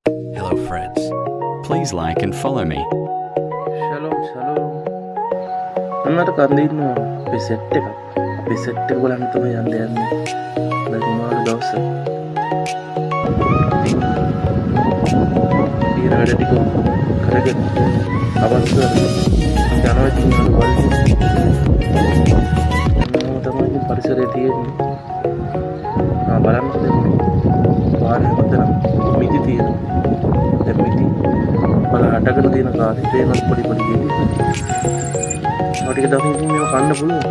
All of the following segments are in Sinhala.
Hello, friends. Please like and follow me. ශලෝම් ශලෝම්. අන්නට කන්දේ ඉන්න අපේ සෙට් එකක්. අපේ සෙට් එක බලන්න තමයි යන්නේ. දැන් මාළු දවස. ඊර වැඩ ටික කරගෙන අවශ්‍ය යනවා ඉතින් බලන්න. තමයි පරිසරයේ තියෙන්නේ. බලන්න වාරේ මතන මිදි තියෙනවා. දැන් මිදි බල හටගෙන තියෙන කාලේ තේමස් පොඩි පොඩි ගෙඩි. ඔටික දකින්න මේක කන්න පුළුවන්.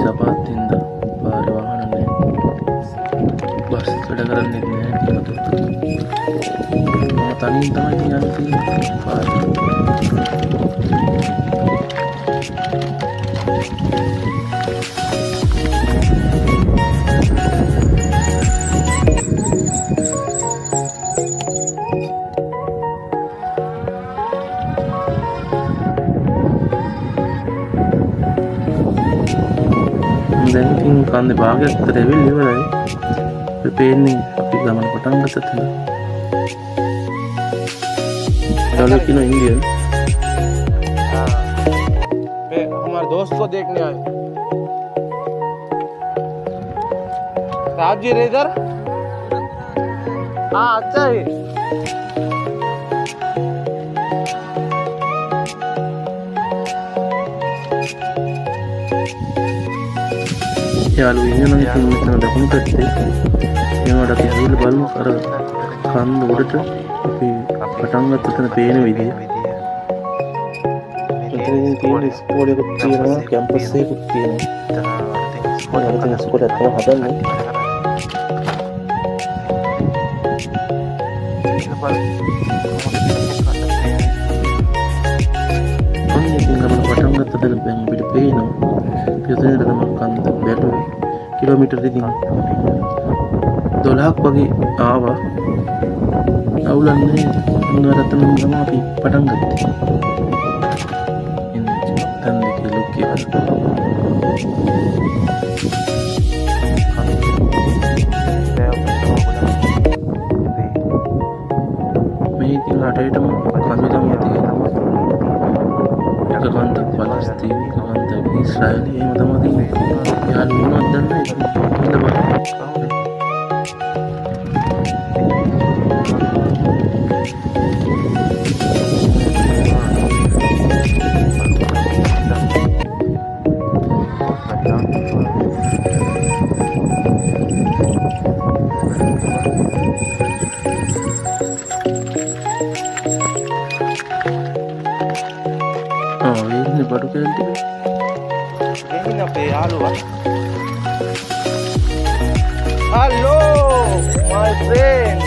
සපාත්තින්ද පාර වාහන නැහැ. බස් වැඩ කරන්නේ නැහැ කියලා තනියෙන් තමයි යන්නේ තියෙන්නේ පාර. දැන් ඉතින් කන්දේ භාගයක් විතර ඇවිල්ලා ඉවරයි. අපි පේන්නේ අපි ගමන පටන් ගත්ත තැන. चलो किनो इंडियन हमारे दोस्त को देखने आए राज जी इधर हाँ अच्छा है යාළු ඉන්න නම් ඉතින් මෙතන දකුණු පැත්තේ ඒවට අපි ඇවිල්ලා බලමු අර කන්ද උඩට අපි පටන් ගත්ත තැන පේන විදිය. මෙතන තියෙන ස්කෝල් එකක් තියෙනවා කැම්පස් එකක් තියෙනවා. එතන ස්කෝල් එකක් තමයි හදන්නේ. අන්න ඉතින් ගමන පටන් ගත්ත තැන දැන් අපිට පේනවා. පිටතට තමයි කන්ද බැලුවේ. කිලෝමීටර් ඉතින් 12ක් වගේ ආවා. අවුලන්නේ නරතන තමයි අපි පටන් ගත්තේ. ඉන්නේ තන් දෙකේ ලොක්කේ මේ ඉතින් රටේටම කන්ද තමයි තියෙනවා. එක කන්දක් පලස්තීන එක කන්දක් ඊශ්‍රායලි එහෙම තමයි තියෙන්නේ. යාළුවෝ මොනවද දන්නේ ඉතින් බලන්න. ini baru ganti. Ini apa ya halo halo my friend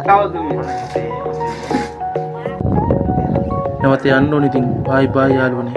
kau tuh Nawati ando nih ting bye bye යාළුවනේ.